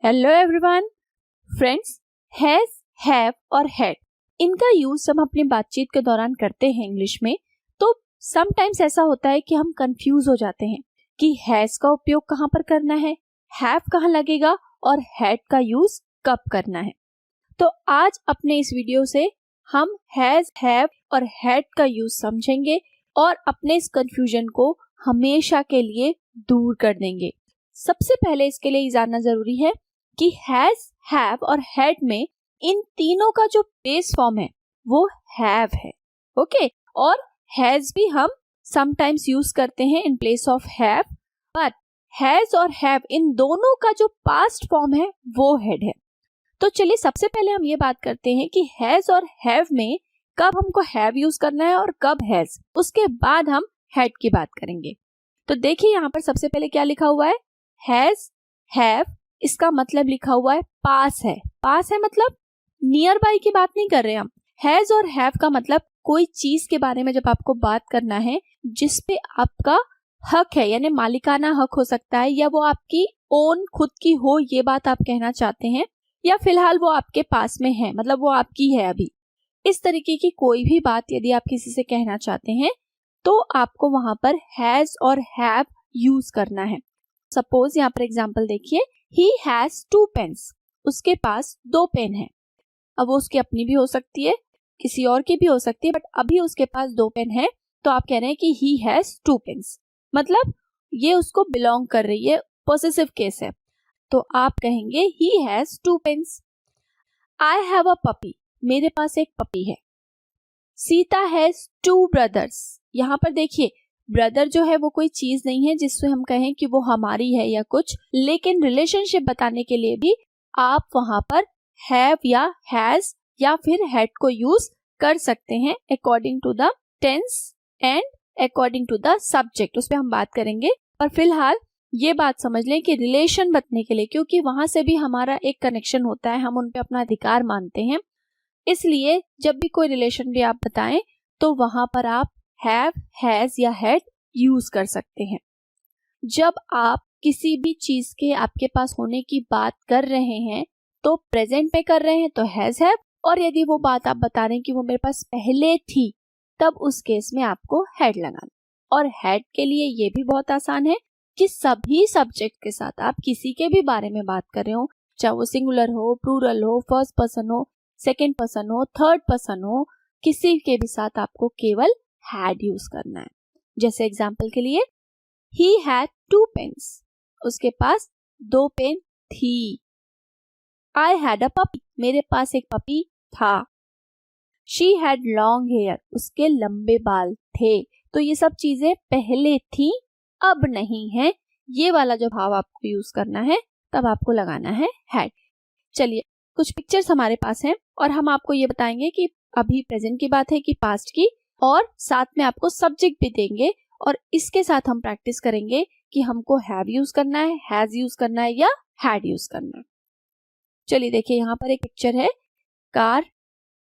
Hello everyone friends, has, have और had इनका use हम अपनी बातचीत के दौरान करते हैं इंग्लिश में। तो समटाइम्स ऐसा होता है कि हम कंफ्यूज हो जाते हैं कि हैज का उपयोग कहाँ पर करना है, हैव कहाँ लगेगा और हैड का यूज कब करना है। तो आज अपने इस वीडियो से हम हैज, हैव और हैड का यूज समझेंगे और अपने इस कंफ्यूजन को हमेशा के लिए दूर कर देंगे। सबसे पहले इसके लिए जानना जरूरी है कि हैज, हैव और हैड में इन तीनों का जो बेस फॉर्म है वो हैव है। ओके, और हैज भी हम समटाइम्स यूज करते हैं in place of have, but has और हैव इन दोनों का जो पास्ट फॉर्म है वो हैड है। तो चलिए सबसे पहले हम ये बात करते हैं कि हैज और हैव में कब हमको हैव यूज करना है और कब हैज, उसके बाद हम हैड की बात करेंगे। तो देखिए यहाँ पर सबसे पहले क्या लिखा हुआ है, हैज, हैव, इसका मतलब लिखा हुआ है पास है। पास है मतलब नियर बाय की बात नहीं कर रहे हम। हैज और हैव का मतलब कोई चीज के बारे में जब आपको बात करना है जिस पे आपका हक है, यानी मालिकाना हक हो सकता है, या वो आपकी ओन खुद की हो, ये बात आप कहना चाहते हैं, या फिलहाल वो आपके पास में है, मतलब वो आपकी है अभी। इस तरीके की कोई भी बात यदि आप किसी से कहना चाहते हैं तो आपको वहां पर हैज और हैव यूज करना है। सपोज यहाँ पर एग्जांपल देखिए, ही हैज 2 पेन्स, उसके पास 2 पेन है। अब वो उसकी अपनी भी हो सकती है, किसी और की भी हो सकती है, बट अभी उसके पास 2 पेन है तो आप कह रहे हैं कि ही हैज 2 पेन्स, मतलब ये उसको बिलोंग कर रही है, पॉसेसिव केस है। तो आप कहेंगे he has 2 pens. I have a puppy, मेरे पास एक पपी है। सीता हैज 2 ब्रदर्स, यहाँ पर देखिए ब्रदर जो है वो कोई चीज नहीं है जिससे हम कहें कि वो हमारी है या कुछ, लेकिन रिलेशनशिप बताने के लिए भी आप वहां पर हैव या हैज या फिर हैड को यूज कर सकते हैं according to the tense and according to the subject. उस पर हम बात करेंगे, पर फिलहाल ये बात समझ लें कि रिलेशन बताने के लिए, क्योंकि वहां से भी हमारा एक कनेक्शन होता है, हम उन पे अपना अधिकार मानते हैं, इसलिए जब भी कोई रिलेशन भी आप बताएं तो वहां पर आप हैव, हैज या हैड यूज कर सकते हैं। जब आप किसी भी चीज के आपके पास होने की बात कर रहे हैं तो प्रेजेंट में कर रहे हैं तो हैज, हैव, और यदि वो बात आप बता रहे हैं कि वो मेरे पास पहले थी तब उस केस में आपको हैड लगाना। और हैड के लिए ये भी बहुत आसान है कि सभी सब्जेक्ट के साथ आप किसी के भी बारे में बात कर रहे हो, चाहे वो सिंगुलर हो, प्लूरल हो, फर्स्ट पर्सन हो, सेकेंड पर्सन हो, थर्ड पर्सन हो, किसी के भी साथ आपको केवल हैड यूज करना है। जैसे एग्जाम्पल के लिए, ही हैड 2 पेन्स, उसके पास 2 पेन थी। आई हैड अ पपी, मेरे पास एक पपी था। शी हैड लॉन्ग हेयर, उसके लंबे बाल थे। तो ये सब चीजें पहले थी, अब नहीं है। ये वाला जो भाव आपको यूज करना है तब आपको लगाना है हैड। चलिए कुछ पिक्चर्स हमारे पास हैं और हम आपको ये बताएंगे कि अभी प्रेजेंट की बात है कि पास्ट की, और साथ में आपको सब्जेक्ट भी देंगे और इसके साथ हम प्रैक्टिस करेंगे कि हमको हैव यूज करना है, हैज यूज करना है या हैड यूज करना है। चलिए देखिए यहाँ पर एक पिक्चर है, कार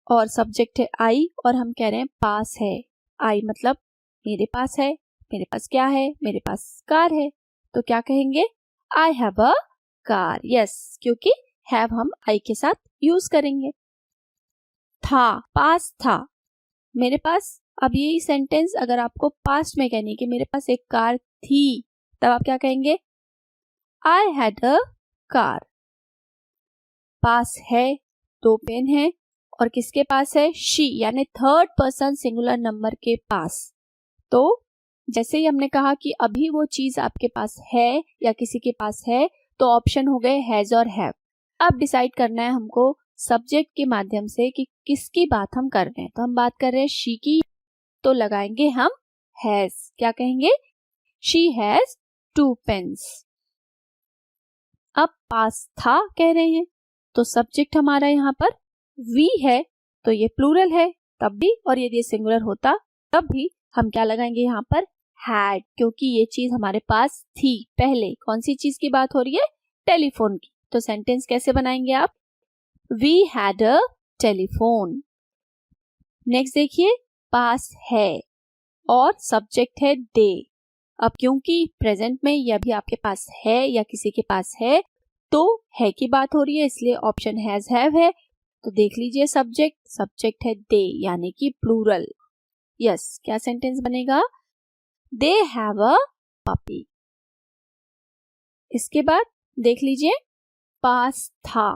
और सब्जेक्ट है आई, और हम कह रहे हैं पास है। आई मतलब मेरे पास है, मेरे पास क्या है, मेरे पास कार है। तो क्या कहेंगे, आई हैव अ कार। यस, क्योंकि हैव हम आई के साथ यूज करेंगे। था, पास था, मेरे पास। अब यही सेंटेंस अगर आपको पास्ट में कहनी है कि मेरे पास एक कार थी, तब आप क्या कहेंगे, आई हैड अ कार। पास है, 2 पेन है, और किसके पास है, शी, यानी थर्ड पर्सन सिंगुलर नंबर के पास। तो जैसे ही हमने कहा कि अभी वो चीज आपके पास है या किसी के पास है, तो ऑप्शन हो गए हैज और हैव। अब डिसाइड करना है हमको सब्जेक्ट के माध्यम से कि किसकी बात हम कर रहे हैं। तो हम बात कर रहे हैं शी की, तो लगाएंगे हम हैज। क्या कहेंगे, शी हैज 2 पेन्स। अब पास था कह रहे हैं तो सब्जेक्ट हमारा यहाँ पर वी है, तो ये प्लूरल है तब भी, और यदि सिंगुलर होता तब भी हम क्या लगाएंगे यहाँ पर, हैड, क्योंकि ये चीज हमारे पास थी पहले। कौन सी चीज की बात हो रही है, टेलीफोन की। तो सेंटेंस कैसे बनाएंगे आप, we had a telephone. Next देखिए, पास है और सब्जेक्ट है दे। अब क्योंकि प्रेजेंट में यह भी आपके पास है या किसी के पास है, तो है की बात हो रही है इसलिए ऑप्शन हैज हैव है। तो देख लीजिए सब्जेक्ट है दे यानी कि प्लूरल। यस, क्या सेंटेंस बनेगा? They have a puppy. इसके बाद देख लीजिए पास था,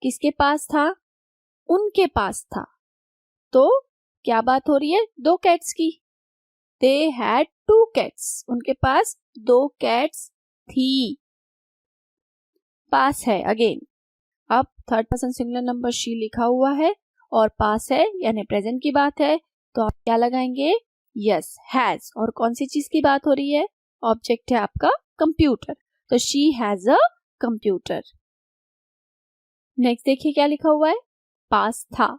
किसके पास था? उनके पास था। तो क्या बात हो रही है? दो कैट्स की। दे हैड टू कैट्स, उनके पास दो कैट्स थी। पास है अगेन। अब third person singular number she लिखा हुआ है और पास है यानी प्रेजेंट की बात है, तो आप क्या लगाएंगे? Yes, has. और कौन सी चीज की बात हो रही है? ऑब्जेक्ट है आपका कंप्यूटर, तो she has a computer. Next देखिए क्या लिखा हुआ है? पास था,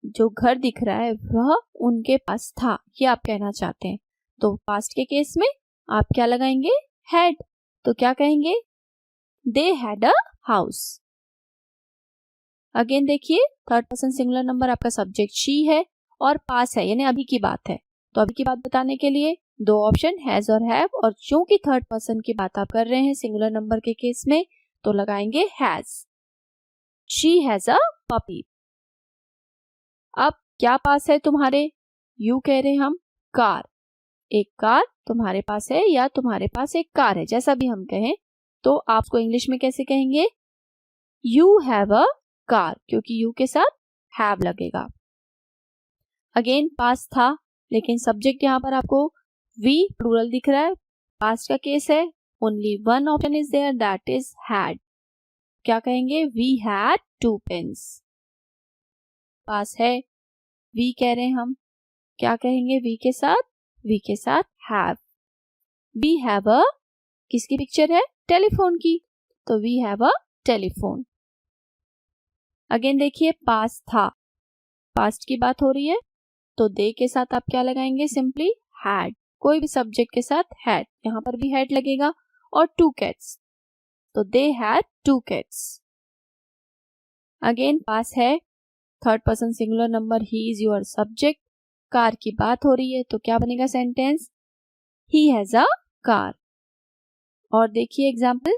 जो घर दिख रहा है वह उनके पास था, ये आप कहना चाहते हैं। तो पास्ट के केस में आप क्या लगाएंगे? हैड। तो क्या कहेंगे? They had a house. Again देखिए थर्ड पर्सन सिंगुलर नंबर आपका सब्जेक्ट शी है और पास है यानी अभी की बात है। तो अभी की बात बताने के लिए दो ऑप्शन हैज और हैव, और क्योंकि थर्ड पर्सन की बात आप कर रहे हैं सिंगुलर नंबर के केस में तो लगाएंगे has. She has a puppy. अब क्या पास है तुम्हारे? यू कह रहे हैं हम कार। एक कार तुम्हारे पास है या तुम्हारे पास एक कार है, जैसा भी हम कहें। तो आप उसको इंग्लिश में कैसे कहेंगे? यू हैव अ कार, क्योंकि यू के साथ हैव लगेगा। अगेन पास था, लेकिन सब्जेक्ट यहां पर आपको वी प्लूरल दिख रहा है। पास्ट का केस है, only one option is there that is had. क्या कहेंगे? We had 2 pens. पास है, वी कह रहे हैं हम, क्या कहेंगे वी के साथ? वी के साथ हैव। वी हैव अ, किसकी पिक्चर है? टेलीफोन की, तो we have a telephone. Again देखिए पास था, पास्ट की बात हो रही है, तो दे के साथ आप क्या लगाएंगे? Simply had. कोई भी सब्जेक्ट के साथ हैड, यहां पर भी हैड लगेगा। और 2 कैट्स, तो दे हैड 2 कैट्स। अगेन पास है, third person singular number he is your subject, car की बात हो रही है, तो क्या बनेगा sentence? He has a car. और देखिए एग्जाम्पल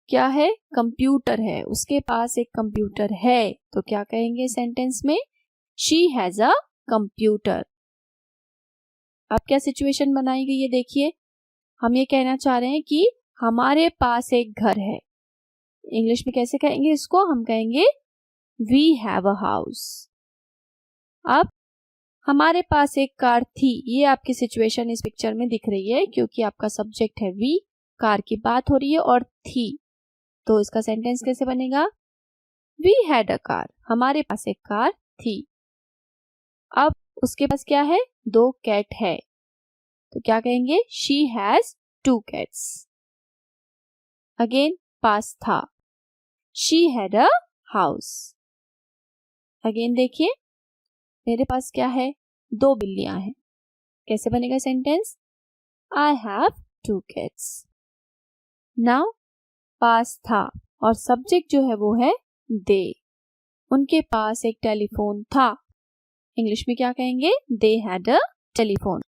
क्या है? कंप्यूटर है, उसके पास एक कंप्यूटर है, तो क्या कहेंगे सेंटेंस में? She has a computer. अब क्या सिचुएशन बनाई गई है देखिए, हम ये कहना चाह रहे हैं कि हमारे पास एक घर है। इंग्लिश में कैसे कहेंगे इसको? हम कहेंगे वी हैव अ हाउस। अब हमारे पास एक कार थी, ये आपकी सिचुएशन इस पिक्चर में दिख रही है क्योंकि आपका सब्जेक्ट है वी, कार की बात हो रही है और थी, तो इसका सेंटेंस कैसे बनेगा? वी हैड अ कार, हमारे पास एक कार थी। अब उसके पास क्या है? 2 कैट है, तो क्या कहेंगे? She has 2 cats. अगेन पास था, she had a house. Again देखिए मेरे पास क्या है? 2 बिल्लियां हैं, कैसे बनेगा sentence? I have 2 cats. Now पास था और सब्जेक्ट जो है वो है दे, उनके पास एक टेलीफोन था, इंग्लिश में क्या कहेंगे? They had a telephone.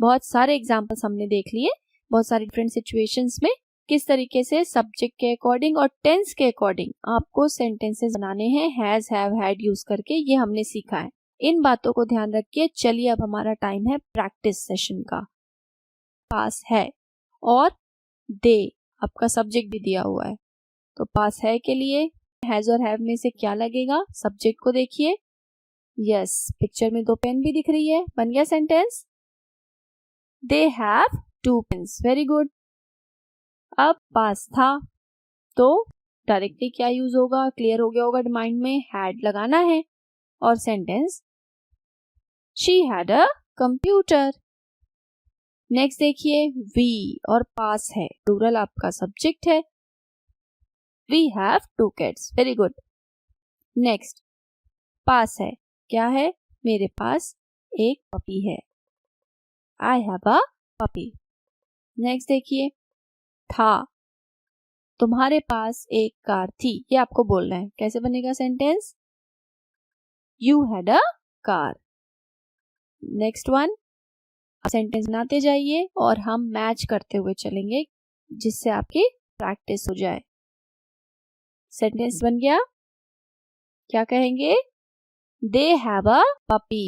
बहुत सारे एग्जांपल्स हमने देख लिए, बहुत सारी डिफरेंट सिचुएशंस में किस तरीके से सब्जेक्ट के अकॉर्डिंग और टेंस के अकॉर्डिंग आपको सेंटेंसेस बनाने हैं हैज हैव हैड यूज करके, ये हमने सीखा है। इन बातों को ध्यान रखिए। चलिए अब हमारा टाइम है प्रैक्टिस सेशन का। पास है और दे आपका सब्जेक्ट भी दिया हुआ है, तो पास है के लिए हैज और हैव में से क्या लगेगा? सब्जेक्ट को देखिए। यस, पिक्चर में 2 पेन भी दिख रही है, बन गया sentence. They have 2 pens, very good. अब पास था तो डायरेक्टली क्या यूज होगा? क्लियर हो गया होगा माइंड में, हैड लगाना है और sentence she had a computer. Next देखिए वी और पास है, प्लूरल आपका सब्जेक्ट है, we have 2 cats, very good. Next पास है, क्या है? मेरे पास एक पपी है, I have a puppy. Next देखिए था, तुम्हारे पास एक कार थी, ये आपको बोलना है, कैसे बनेगा sentence? You had a car. Next one, sentence बनाते जाइए और हम मैच करते हुए चलेंगे जिससे आपकी प्रैक्टिस हो जाए। सेंटेंस बन गया, क्या कहेंगे? They have a puppy.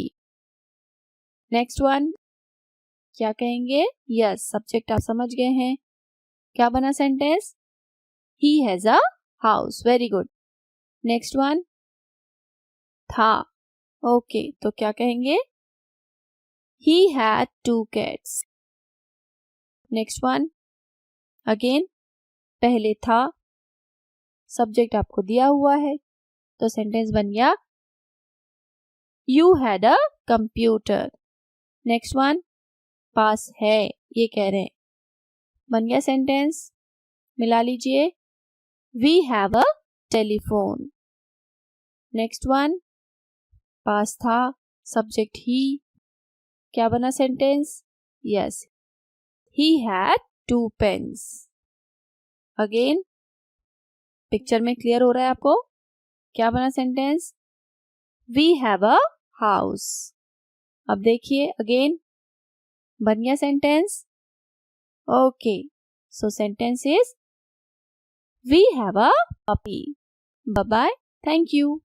Next one क्या कहेंगे? यस, सब्जेक्ट आप समझ गए हैं। क्या बना sentence? He has a house. Very good. Next one था। ओके, तो क्या कहेंगे? ही had 2 cats। Next one again, पहले था, सब्जेक्ट आपको दिया हुआ है, तो सेंटेंस बन गया you had a computer. Next one पास है, ये कह रहे हैं, बन गया सेंटेंस, मिला लीजिए, we have a telephone. Next one पास था, सब्जेक्ट ही, क्या बना sentence? Yes, he had 2 pens। Again picture में क्लियर हो रहा है आपको, क्या बना sentence? We have a house. अब देखिए अगेन बन गया sentence. Okay, so sentence is we have a puppy. Bye bye, thank you.